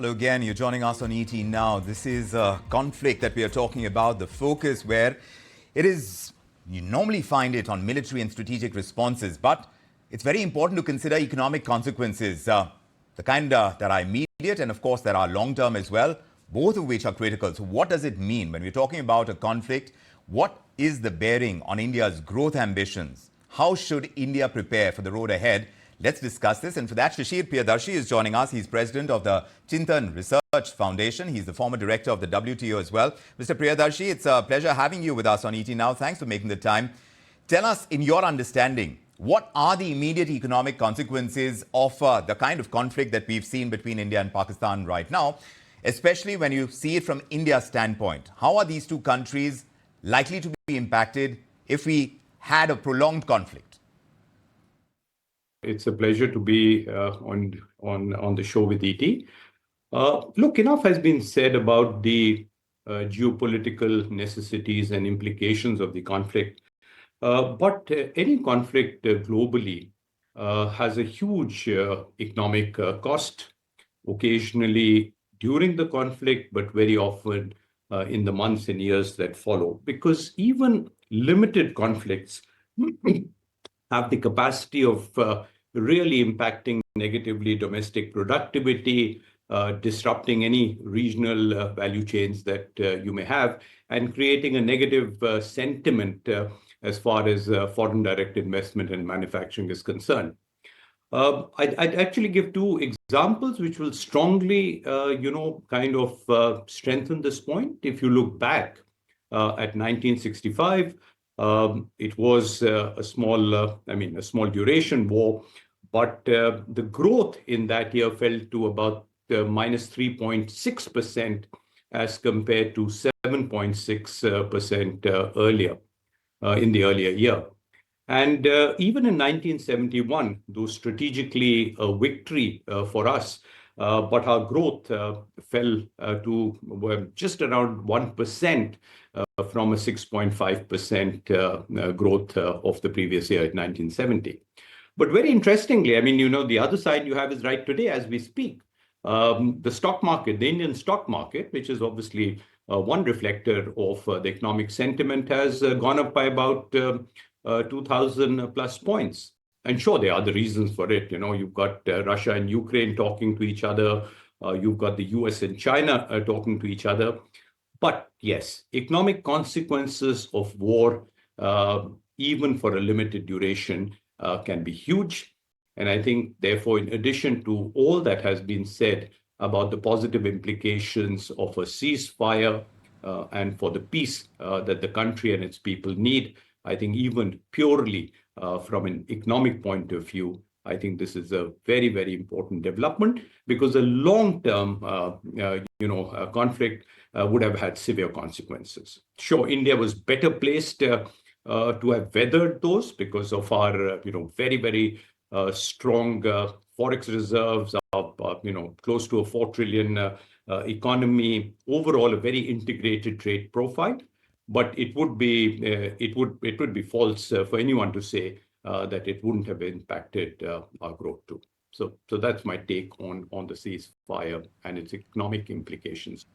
Hello again, you're joining us on ET Now. This is a conflict that we are talking about, the focus where it is, you normally find it on military and strategic responses, but it's very important to consider economic consequences, the kind that are immediate and of course that are long-term as well, both of which are critical. So what does it mean when we're talking about a conflict? What is the bearing on India's growth ambitions? How should India prepare for the road ahead? Let's discuss this. And for that, Shishir Priyadarshi is joining us. He's president of the Chintan Research Foundation. He's the former director of the WTO as well. Mr. Priyadarshi, it's a pleasure having you with us on ET Now. Thanks for making the time. Tell us, in your understanding, what are the immediate economic consequences of the kind of conflict that we've seen between India and Pakistan right now, especially when you see it from India's standpoint? How are these two countries likely to be impacted if we had a prolonged conflict? It's a pleasure to be on the show with ET. Look, enough has been said about the geopolitical necessities and implications of the conflict. But any conflict globally has a huge economic cost, occasionally during the conflict, but very often in the months and years that follow. Because even limited conflicts have the capacity of really impacting negatively domestic productivity, disrupting any regional value chains that you may have, and creating a negative sentiment as far as foreign direct investment and manufacturing is concerned. I'd actually give two examples which will strongly, strengthen this point. If you look back at 1965, it was a small duration war, but the growth in that year fell to about minus 3.6% as compared to 7.6% earlier in the earlier year. And even in 1971, though strategically a victory for us, but our growth fell to just around 1% from a 6.5% growth of the previous year, 1970. But very interestingly, the other side you have is right today as we speak. The stock market, the Indian stock market, which is obviously one reflector of the economic sentiment, has gone up by about 2,000 plus points. And sure, there are other reasons for it. You've got Russia and Ukraine talking to each other. You've got the US and China talking to each other. But yes, economic consequences of war, even for a limited duration, can be huge. And I think, therefore, in addition to all that has been said about the positive implications of a ceasefire and for the peace that the country and its people need, I think even purely from an economic point of view, I think this is a very, very important development because a long-term, conflict would have had severe consequences. Sure, India was better placed to have weathered those because of our, very, very strong forex reserves, close to a 4 trillion economy, overall a very integrated trade profile. But it would be false for anyone to say that it wouldn't have impacted our growth too. So that's my take on the ceasefire and its economic implications.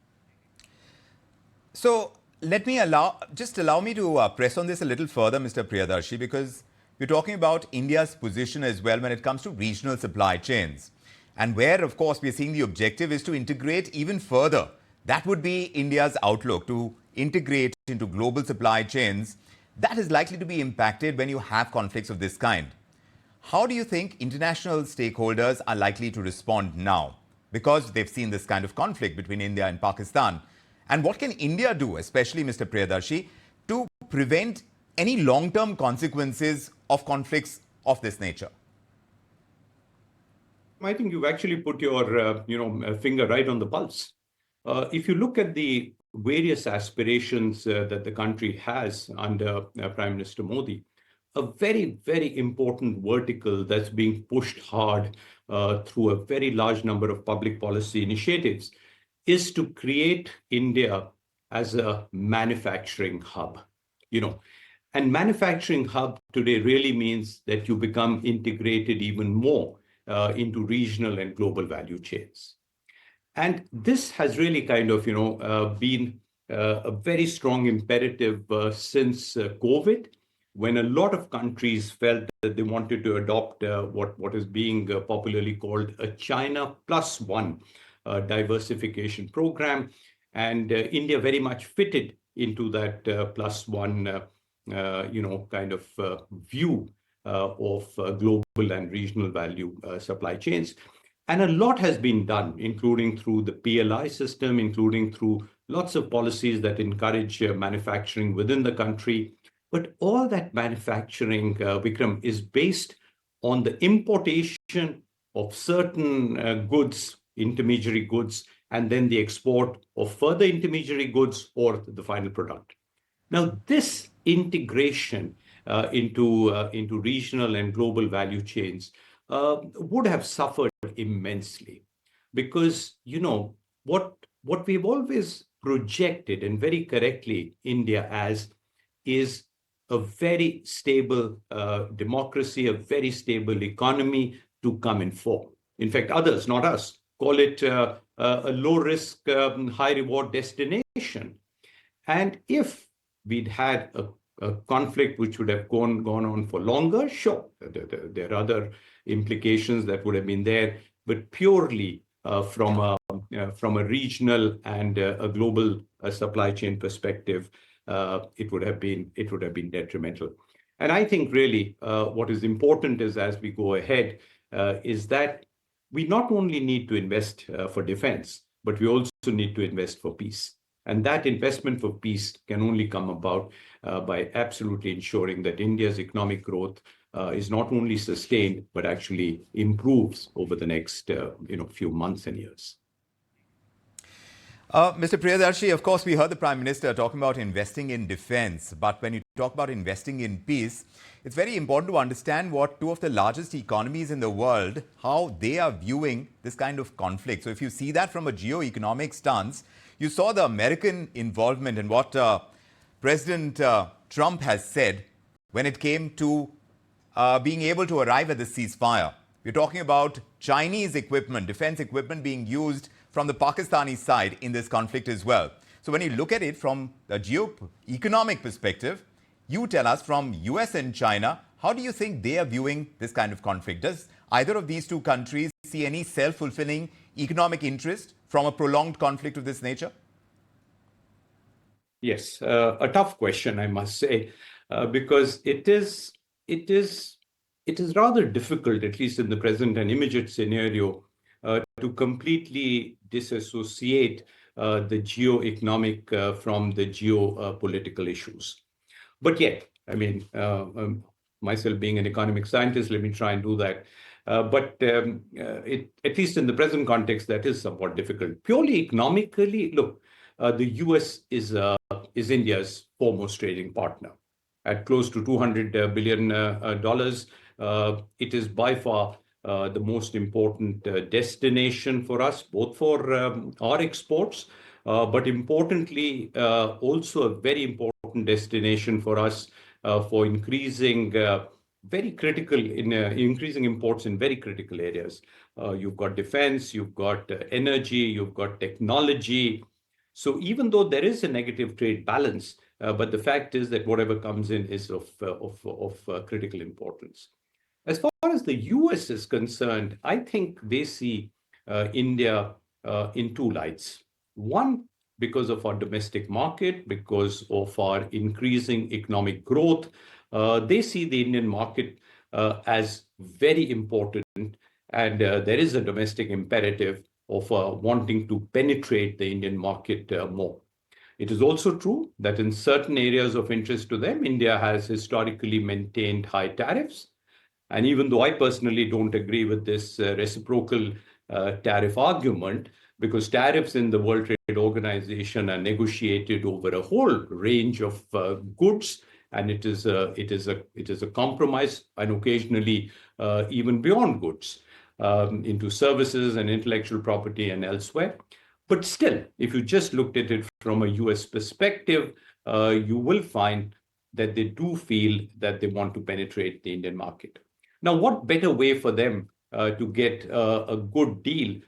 So allow me to press on this a little further, Mr. Priyadarshi, because we're talking about India's position as well when it comes to regional supply chains. And where, of course, we're seeing the objective is to integrate even further. That would be India's outlook, to integrate into global supply chains. That is likely to be impacted when you have conflicts of this kind. How do you think international stakeholders are likely to respond now? Because they've seen this kind of conflict between India and Pakistan. And what can India do, especially Mr. Priyadarshi, to prevent any long-term consequences of conflicts of this nature? I think you've actually put your finger right on the pulse. If you look at the various aspirations that the country has under Prime Minister Modi, a very, very important vertical that's being pushed hard through a very large number of public policy initiatives is to create India as a manufacturing hub. And manufacturing hub today really means that you become integrated even more into regional and global value chains. And this has really kind of, been a very strong imperative since COVID, when a lot of countries felt that they wanted to adopt what is being popularly called a China plus one diversification program. And India very much fitted into that plus one, kind of view of global and regional value supply chains. And a lot has been done, including through the PLI system, including through lots of policies that encourage manufacturing within the country. But all that manufacturing, Vikram, is based on the importation of certain goods, intermediary goods, and then the export of further intermediary goods or the final product. Now, this integration into regional and global value chains would have suffered immensely, because what we've always projected, and very correctly, India as, is a very stable democracy, a very stable economy to come and form. In fact, others, not us, call it a low risk, high reward destination. And if we'd had a conflict which would have gone on for longer, sure, there are other implications that would have been there, but purely from a regional and a global supply chain perspective, it would have been detrimental. And I think really what is important is, as we go ahead, is that we not only need to invest for defense, but we also need to invest for peace. And that investment for peace can only come about by absolutely ensuring that India's economic growth is not only sustained, but actually improves over the next few months and years. Mr. Priyadarshi, of course, we heard the Prime Minister talking about investing in defense. But when you talk about investing in peace, it's very important to understand what two of the largest economies in the world, how they are viewing this kind of conflict. So if you see that from a geoeconomic stance, you saw the American involvement in what President Trump has said when it came to being able to arrive at the ceasefire. We're talking about Chinese equipment, defense equipment being used from the Pakistani side in this conflict as well. So when you look at it from a geoeconomic perspective, you tell us from US and China, how do you think they are viewing this kind of conflict? Does either of these two countries see any self-fulfilling economic interest from a prolonged conflict of this nature? Yes, a tough question, I must say, because it is rather difficult, at least in the present and immediate scenario, to completely disassociate the geoeconomic from the geopolitical issues. But yet, I mean, myself being an economic scientist, let me try and do that. But at least in the present context, that is somewhat difficult. Purely economically, look, the US is India's foremost trading partner. At close to $200 billion, it is by far the most important destination for us, both for our exports, but importantly, also a very important destination for us for increasing increasing imports in very critical areas. You've got defense, you've got energy, you've got technology. So even though there is a negative trade balance, but the fact is that whatever comes in is of critical importance. As far as the US is concerned, I think they see India in two lights. One, because of our domestic market, because of our increasing economic growth, they see the Indian market as very important, and there is a domestic imperative of wanting to penetrate the Indian market more. It is also true that in certain areas of interest to them, India has historically maintained high tariffs. And even though I personally don't agree with this reciprocal tariff argument, because tariffs in the World Trade Organization are negotiated over a whole range of goods, and it is a compromise, and occasionally even beyond goods, into services and intellectual property and elsewhere. But still, if you just looked at it from a US perspective, you will find that they do feel that they want to penetrate the Indian market. Now, what better way for them to get a good deal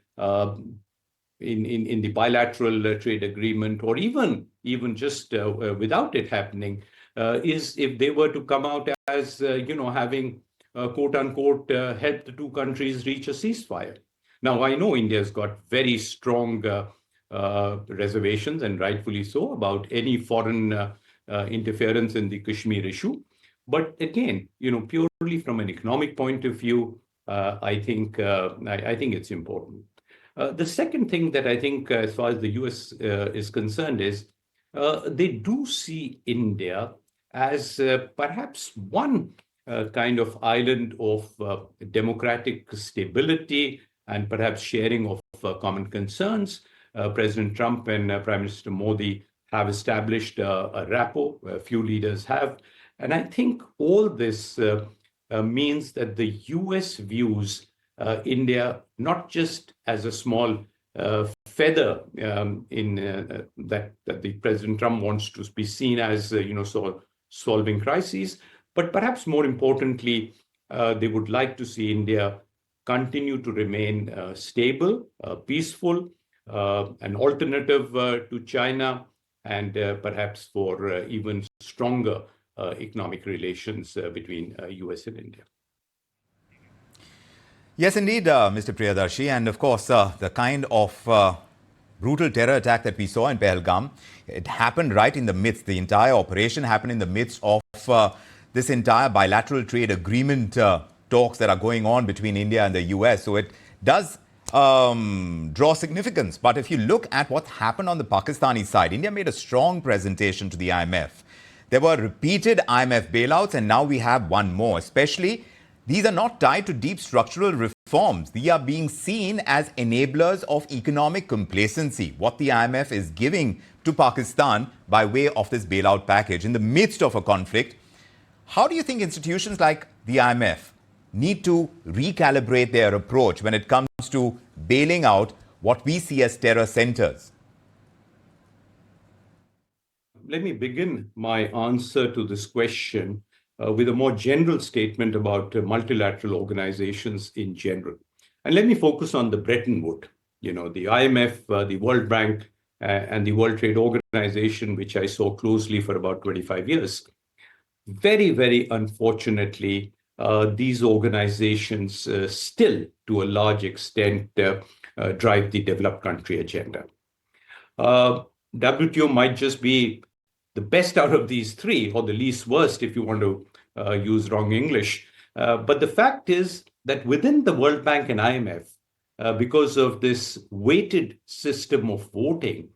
in the bilateral trade agreement, or even just without it happening, is if they were to come out as having quote unquote help the two countries reach a ceasefire. Now I know India's got very strong reservations, and rightfully so, about any foreign interference in the Kashmir issue. But again, purely from an economic point of view, I think it's important. The second thing that I think, as far as the US is concerned, is they do see India as perhaps one kind of island of democratic stability and perhaps sharing of common concerns. President Trump and Prime Minister Modi have established a rapport, a few leaders have. And I think all this means that the US views India not just as a small feather in that the President Trump wants to be seen as, solving crises, but perhaps more importantly, they would like to see India continue to remain stable, peaceful, an alternative to China, and perhaps for even stronger economic relations between US and India. Yes, indeed, Mr. Priyadarshi. And of course, the kind of brutal terror attack that we saw in Pahalgam, it happened right in the midst. The entire operation happened in the midst of this entire bilateral trade agreement talks that are going on between India and the US. So it does draw significance. But if you look at what happened on the Pakistani side, India made a strong presentation to the IMF. There were repeated IMF bailouts, and now we have one more. Especially, these are not tied to deep structural reforms. They are being seen as enablers of economic complacency, what the IMF is giving to Pakistan by way of this bailout package in the midst of a conflict. How do you think institutions like the IMF need to recalibrate their approach when it comes to bailing out what we see as terror centers? Let me begin my answer to this question with a more general statement about multilateral organizations in general. And let me focus on the Bretton Woods, the IMF, the World Bank, and the World Trade Organization, which I saw closely for about 25 years. Very, very unfortunately, these organizations still, to a large extent, drive the developed country agenda. WTO might just be the best out of these three, or the least worst, if you want to use wrong English. But the fact is that within the World Bank and IMF, because of this weighted system of voting,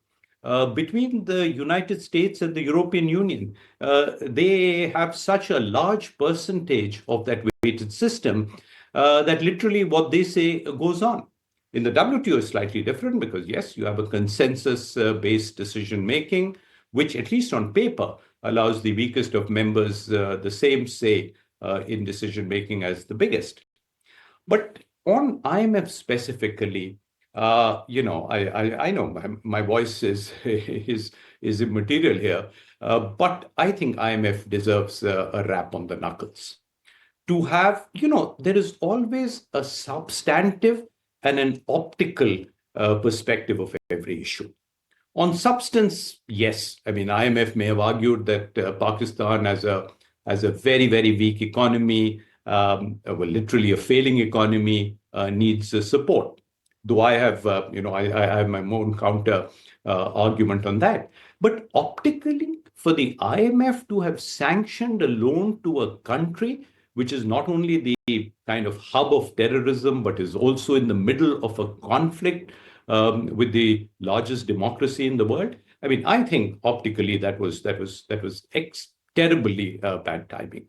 between the United States and the European Union, they have such a large percentage of that weighted system that literally what they say goes on. In the WTO is slightly different because, yes, you have a consensus-based decision-making, which, at least on paper, allows the weakest of members the same say in decision-making as the biggest. But on IMF specifically, I know my voice is immaterial here, but I think IMF deserves a rap on the knuckles. To have, there is always a substantive and an optical perspective of every issue. On substance, yes. I mean, IMF may have argued that Pakistan has a very, very weak economy, literally a failing economy, needs support. Though I have, I have my own counter argument on that. But optically, for the IMF to have sanctioned a loan to a country which is not only the kind of hub of terrorism, but is also in the middle of a conflict with the largest democracy in the world. I mean, I think optically that was terribly bad timing.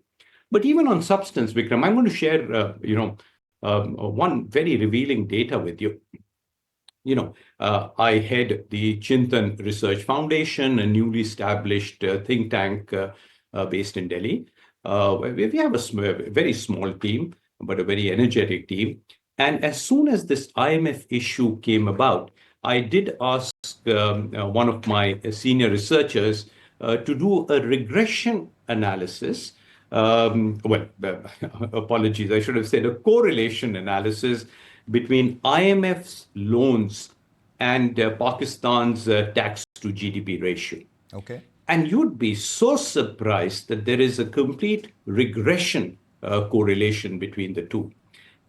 But even on substance, Vikram, I'm going to share, one very revealing data with you. I head the Chintan Research Foundation, a newly established think tank based in Delhi. We have a very small team, but a very energetic team. And as soon as this IMF issue came about, I did ask one of my senior researchers to do a regression analysis. Apologies, I should have said a correlation analysis between IMF's loans and Pakistan's tax to GDP ratio. Okay. And you'd be so surprised that there is a complete regression correlation between the two.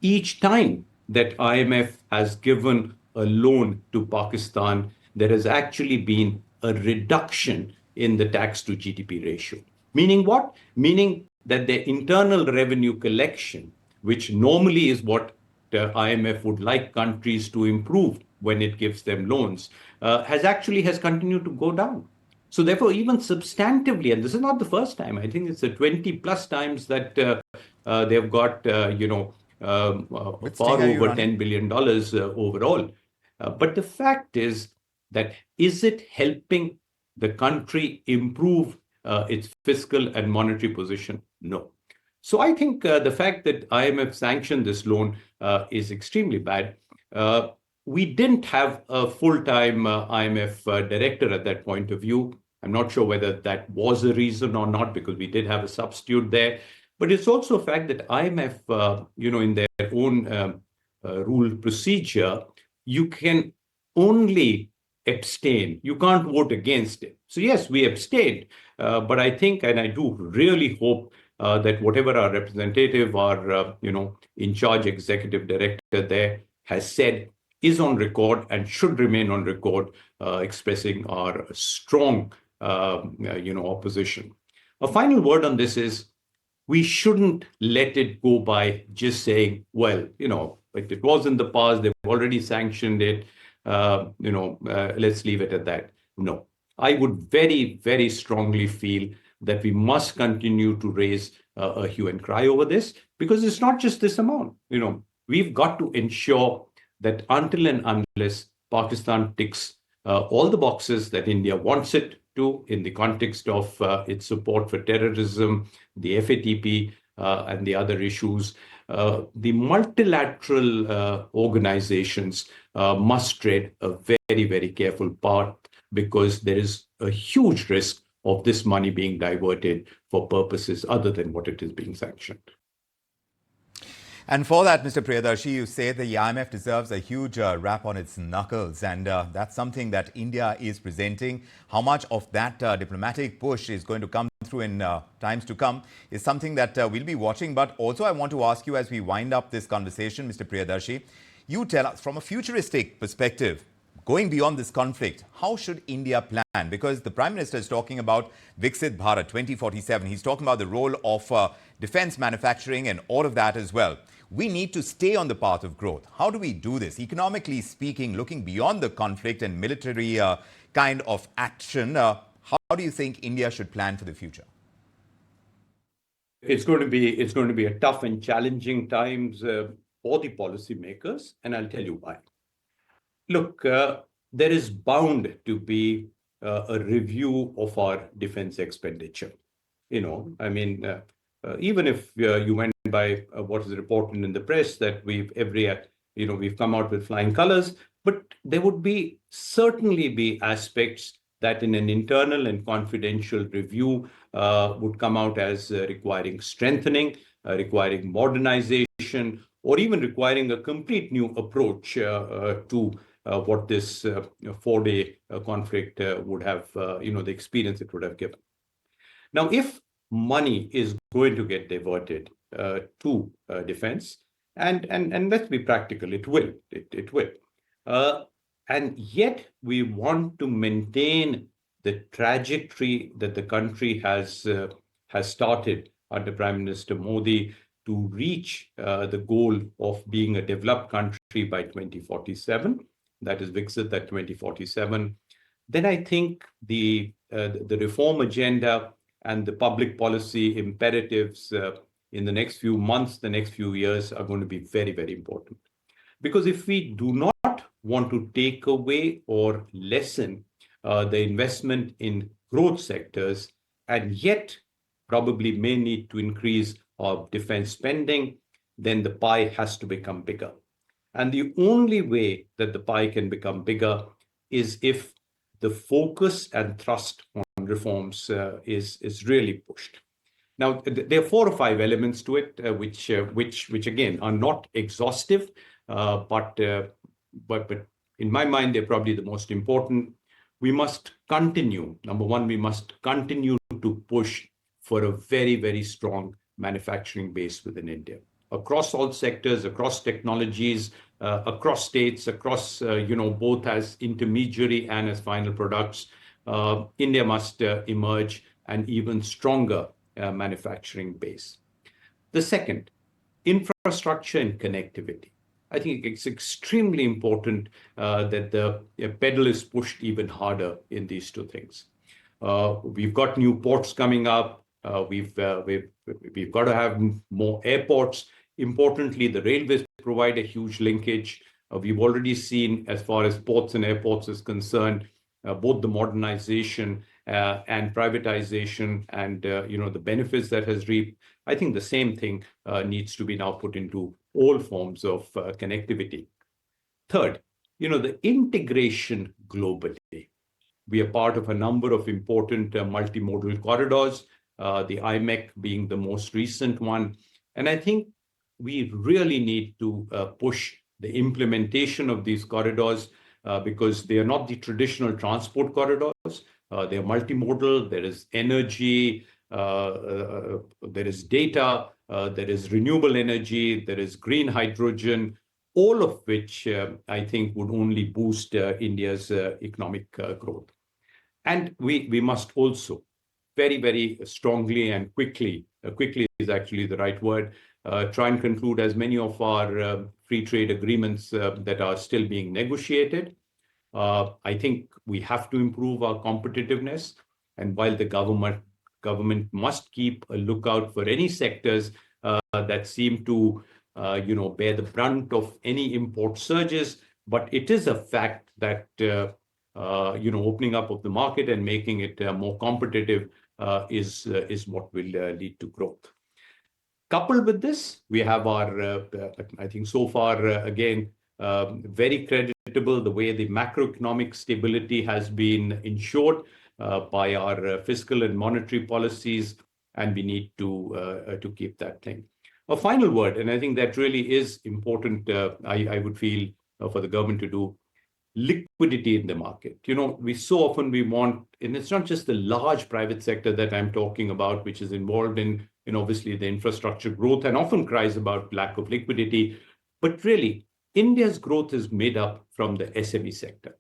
Each time that IMF has given a loan to Pakistan, there has actually been a reduction in the tax to GDP ratio. Meaning what? Meaning that their internal revenue collection, which normally is what the IMF would like countries to improve when it gives them loans, has continued to go down. So therefore, even substantively, and this is not the first time, I think it's a 20 plus times that they've got, Which far sting are you over running? $10 billion overall. But the fact is that is it helping the country improve its fiscal and monetary position? No. So I think the fact that IMF sanctioned this loan is extremely bad. We didn't have a full-time IMF director at that point of view. I'm not sure whether that was a reason or not, because we did have a substitute there. But it's also a fact that IMF, in their own rule procedure, you can only abstain. You can't vote against it. So yes, we abstained. But I think, and I do really hope that whatever our representative, our in charge executive director there has said is on record and should remain on record, expressing our strong opposition. A final word on this is we shouldn't let it go by just saying, well, like it was in the past, they've already sanctioned it, let's leave it at that. No, I would very, very strongly feel that we must continue to raise a hue and cry over this, because it's not just this amount. We've got to ensure that until and unless Pakistan ticks all the boxes that India wants it to in the context of its support for terrorism, the FATP, and the other issues, the multilateral organizations must tread a very, very careful path, because there is a huge risk of this money being diverted for purposes other than what it is being sanctioned. And for that, Mr. Priyadarshi, you say the IMF deserves a huge rap on its knuckles, and that's something that India is presenting. How much of that diplomatic push is going to come through in times to come is something that we'll be watching. But also, I want to ask you, as we wind up this conversation, Mr. Priyadarshi, you tell us from a futuristic perspective, going beyond this conflict, how should India plan? Because the Prime Minister is talking about Viksit Bharat 2047. He's talking about the role of defense manufacturing and all of that as well. We need to stay on the path of growth. How do we do this? Economically speaking, looking beyond the conflict and military kind of action, how do you think India should plan for the future? It's going to be a tough and challenging times for the policymakers, and I'll tell you why. Look, there is bound to be a review of our defense expenditure. Even if you went by what is reported in the press that we've come out with flying colors, but there would certainly be aspects that in an internal and confidential review would come out as requiring strengthening, requiring modernization, or even requiring a complete new approach to what this 4-day conflict would have, the experience it would have given. Now, if money is going to get diverted to defense, and let's be practical, it will. And yet we want to maintain the trajectory that the country has started under Prime Minister Modi to reach the goal of being a developed country by 2047. That is Viksit at 2047. Then I think the reform agenda and the public policy imperatives in the next few months, the next few years are going to be very, very important. Because if we do not want to take away or lessen the investment in growth sectors, and yet probably may need to increase our defense spending, then the pie has to become bigger. And the only way that the pie can become bigger is if the focus and thrust on reforms is really pushed. Now, there are 4 or 5 elements to it, which again are not exhaustive, but In my mind, they're probably the most important. We must continue. Number one, we must continue to push for a very, very strong manufacturing base within India, across all sectors, across technologies, across states, across, both as intermediary and as final products. India must emerge an even stronger manufacturing base. The second, infrastructure and connectivity. I think it's extremely important that the pedal is pushed even harder in these two things. We've got new ports coming up. We've got to have more airports. Importantly, the railways provide a huge linkage. We've already seen, as far as ports and airports is concerned, both the modernization and privatization and the benefits that has reaped. I think the same thing needs to be now put into all forms of connectivity. Third, the integration globally. We are part of a number of important multimodal corridors, the IMEC being the most recent one. And I think we really need to push the implementation of these corridors because they are not the traditional transport corridors. They are multimodal. There is energy, there is data, there is renewable energy, there is green hydrogen, all of which I think would only boost India's economic growth. And we must also very, very strongly and quickly is actually the right word, try and conclude as many of our free trade agreements that are still being negotiated. I think we have to improve our competitiveness. And while the government must keep a lookout for any sectors that seem to bear the brunt of any import surges, but it is a fact that opening up of the market and making it more competitive is what will lead to growth. Coupled with this, we have our, I think so far, again, very creditable the way the macroeconomic stability has been ensured by our fiscal and monetary policies, and we need to keep that thing. A final word, and I think that really is important, I would feel, for the government to do, liquidity in the market. We so often we want, and it's not just the large private sector that I'm talking about, which is involved in obviously the infrastructure growth and often cries about lack of liquidity, but really India's growth is made up from the SME sector.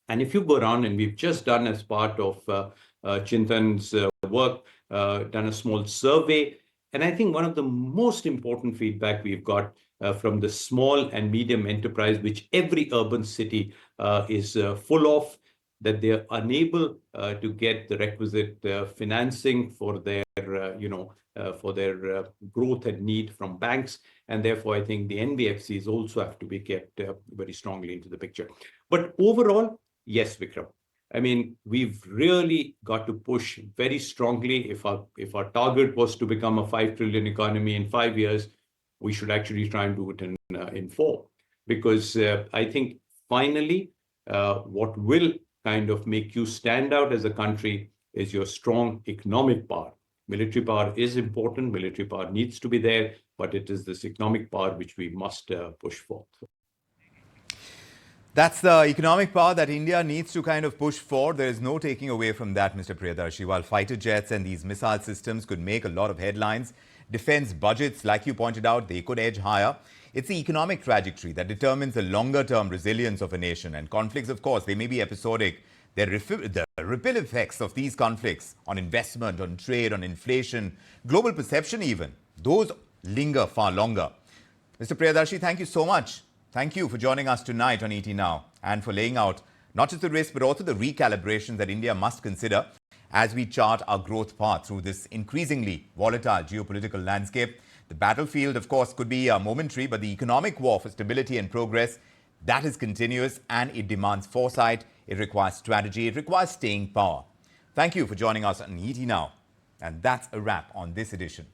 And if you go around, and we've just done as part of Chintan's work, done a small survey, and I think one of the most important feedback we've got from the small and medium enterprise, which every urban city is full of, that they are unable to get the requisite financing for their, growth and need from banks. And therefore, I think the NBFCs also have to be kept very strongly into the picture. But overall, yes, Vikram. I mean, we've really got to push very strongly. If our target was to become a 5 trillion economy in 5 years, we should actually try and do it in 4. Because I think finally, what will kind of make you stand out as a country is your strong economic power. Military power is important. Military power needs to be there, but it is this economic power which we must push for. That's the economic power that India needs to kind of push for. There is no taking away from that, Mr. Priyadarshi. While fighter jets and these missile systems could make a lot of headlines, defense budgets, like you pointed out, they could edge higher. It's the economic trajectory that determines the longer-term resilience of a nation. And conflicts, of course, they may be episodic. The ripple effects of these conflicts on investment, on trade, on inflation, global perception even, those linger far longer. Mr. Priyadarshi, thank you so much. Thank you for joining us tonight on ET Now and for laying out not just the risk, but also the recalibration that India must consider as we chart our growth path through this increasingly volatile geopolitical landscape. The battlefield, of course, could be momentary, but the economic war for stability and progress, that is continuous, and it demands foresight, it requires strategy, it requires staying power. Thank you for joining us on ET Now. And that's a wrap on this edition